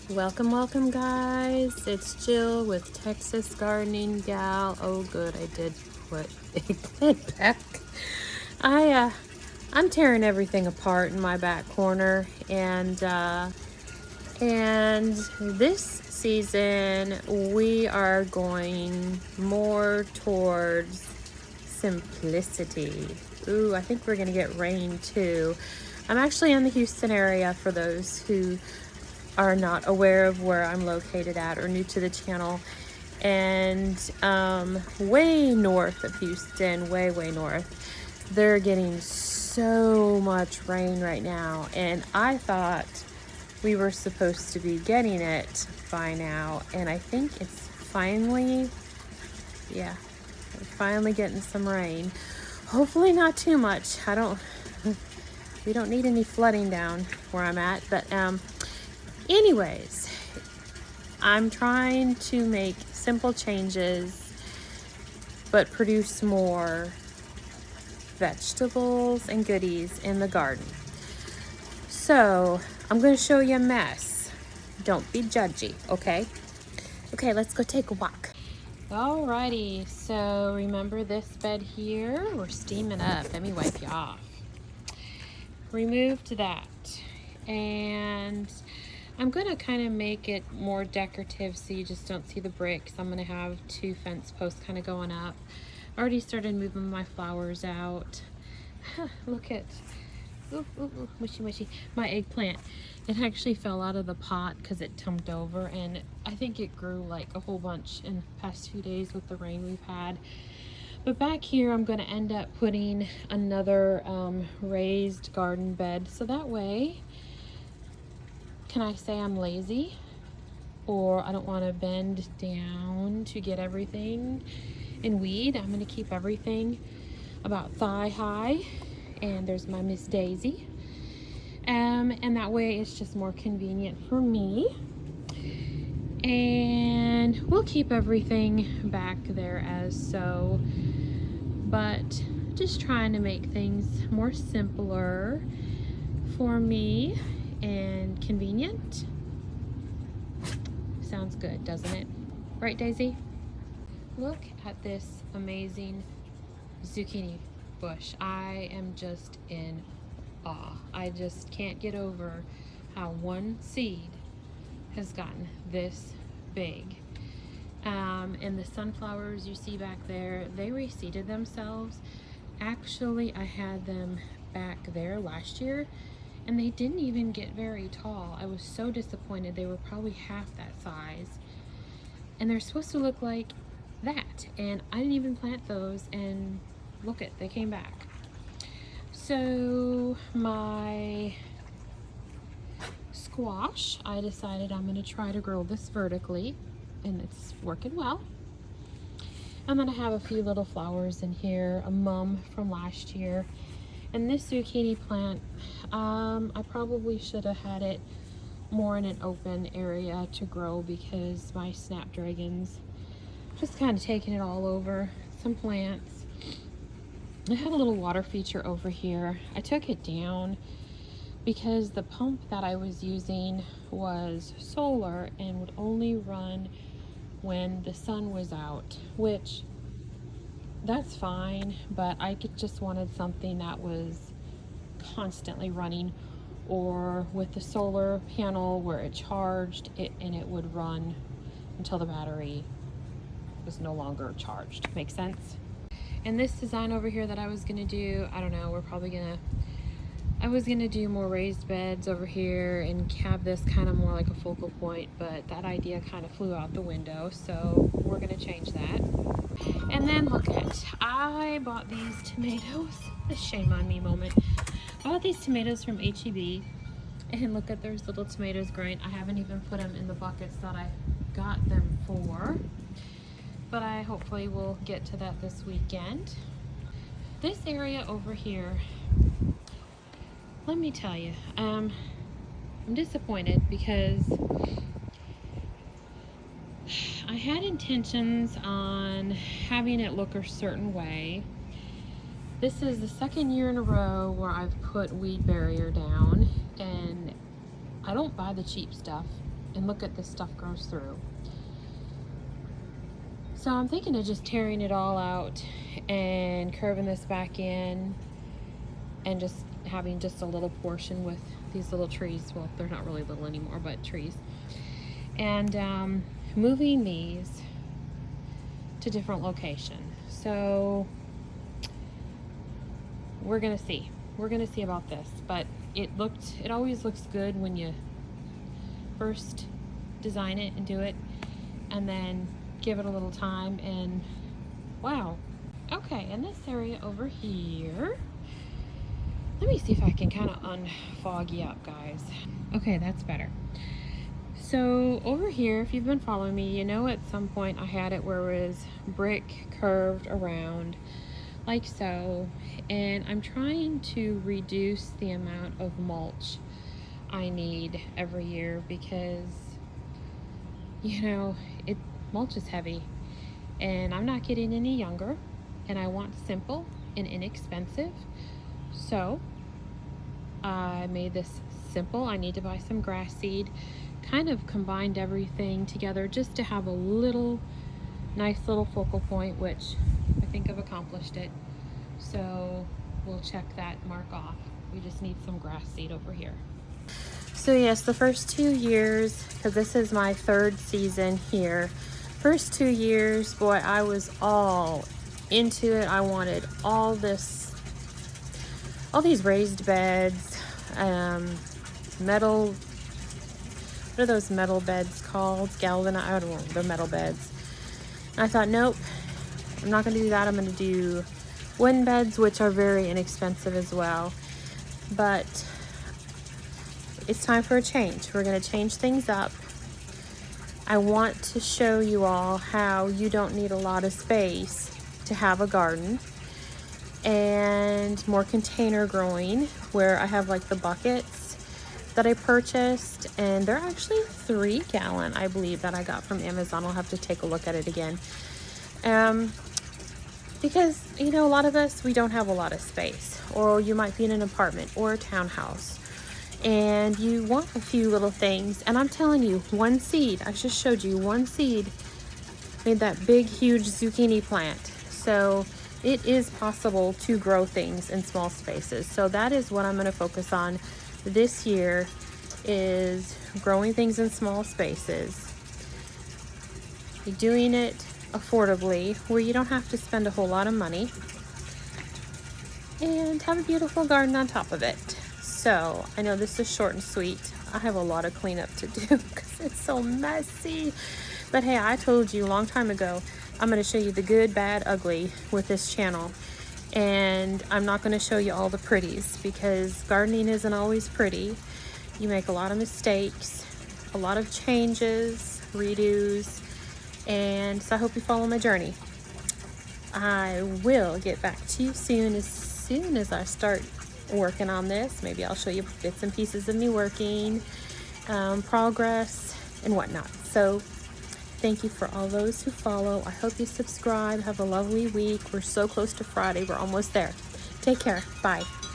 Welcome guys. It's Jill with Texas Gardening Gal. Oh good, I did put eggplant back. I'm tearing everything apart in my back corner, and this season we are going more towards simplicity. Ooh, I think we're gonna get rain too. I'm actually in the Houston area for those who are not aware of where I'm located at or new to the channel, and way north of Houston, way north. They're getting so much rain right now, and I thought we were supposed to be getting it by now, and I think it's finally, yeah, we're finally getting some rain. Hopefully not too much. We don't need any flooding down where I'm at, but anyways, I'm trying to make simple changes but produce more vegetables and goodies in the garden. So I'm going to show you a mess. Don't be judgy, okay? Okay, let's go take a walk. Alrighty, so remember this bed here? We're steaming up. Let me wipe you off. Removed that, and I'm going to kind of make it more decorative so you just don't see the bricks. I'm going to have 2 fence posts kind of going up. I already started moving my flowers out. Look at, ooh, mushy. My eggplant. It actually fell out of the pot because it tumbed over, and I think it grew like a whole bunch in the past few days with the rain we've had. But back here, I'm going to end up putting another raised garden bed, so that way, can I say I'm lazy, or I don't want to bend down to get everything in weed? I'm going to keep everything about thigh high. And there's my Miss Daisy, and that way it's just more convenient for me. And we'll keep everything back there as so, but just trying to make things more simpler for me and convenient. Sounds good, doesn't it? Right, Daisy? Look at this amazing zucchini bush. I am just in awe. I just can't get over how one seed has gotten this big. And the sunflowers you see back there, they reseeded themselves. Actually, I had them back there last year, and they didn't even get very tall. I was so disappointed. They were probably half that size, and they're supposed to look like that, and I didn't even plant those, and look it, they came back. So my squash, I decided I'm going to try to grow this vertically, and it's working well. I'm going to have a few little flowers in here, a mum from last year. And this zucchini plant, I probably should have had it more in an open area to grow, because my snapdragons just kind of taking it all over. Some plants. I had a little water feature over here. I took it down because the pump that I was using was solar and would only run when the sun was out, which that's fine, but I just wanted something that was constantly running, or with the solar panel where it charged it and it would run until the battery was no longer charged. Make sense? And this design over here that I was gonna do, I don't know, I was gonna do more raised beds over here and have this kind of more like a focal point, but that idea kind of flew out the window, so we're gonna change that. And then look at, I bought these tomatoes, a shame on me moment. I bought these tomatoes from HEB, and look at, there's little tomatoes growing. I haven't even put them in the buckets that I got them for, but I hopefully will get to that this weekend. This area over here, let me tell you, I'm disappointed because I had intentions on having it look a certain way. This is the second year in a row where I've put weed barrier down, and I don't buy the cheap stuff. and look at this stuff grows through. So I'm thinking of just tearing it all out and curving this back in and just having just a little portion with these little trees. Well, they're not really little anymore, but trees. And moving these to different location. So we're gonna see. We're gonna see about this, but it always looks good when you first design it and do it, and then give it a little time, and wow. Okay, in this area over here, let me see if I can kind of unfog you up, guys. Okay, that's better. So over here, if you've been following me, you know at some point I had it where it was brick curved around like so, and I'm trying to reduce the amount of mulch I need every year because, you know, mulch is heavy, and I'm not getting any younger, and I want simple and inexpensive. So I made this simple. I need to buy some grass seed, kind of combined everything together just to have a nice little focal point, which I think I've accomplished it. So we'll check that mark off. We just need some grass seed over here. So yes, the first 2 years, because this is my 3rd season here, first 2 years, boy, I was all into it. I wanted all these raised beds, metal, what are those metal beds called? Galvanized, I don't know, they're metal beds. And I thought, nope, I'm not gonna do that. I'm gonna do wooden beds, which are very inexpensive as well. But it's time for a change. We're gonna change things up. I want to show you all how you don't need a lot of space to have a garden, and more container growing, where I have like the buckets that I purchased, and they're actually 3 gallon, I believe, that I got from Amazon. I'll have to take a look at it again. Because, you know, a lot of us, we don't have a lot of space, or you might be in an apartment or a townhouse, and you want a few little things. And I'm telling you, one seed, I just showed you, one seed made that big, huge zucchini plant. So it is possible to grow things in small spaces. So that is what I'm going to focus on this year, is growing things in small spaces. Doing it affordably, where you don't have to spend a whole lot of money, and have a beautiful garden on top of it. So I know this is short and sweet. I have a lot of cleanup to do because it's so messy. But hey, I told you a long time ago, I'm going to show you the good, bad, ugly with this channel. And I'm not going to show you all the pretties, because gardening isn't always pretty. You make a lot of mistakes, a lot of changes, redos, and so I hope you follow my journey. I will get back to you soon as I start working on this. Maybe I'll show you bits and pieces of me working, progress, and whatnot. So thank you for all those who follow. I hope you subscribe. Have a lovely week. We're so close to Friday. We're almost there. Take care. Bye.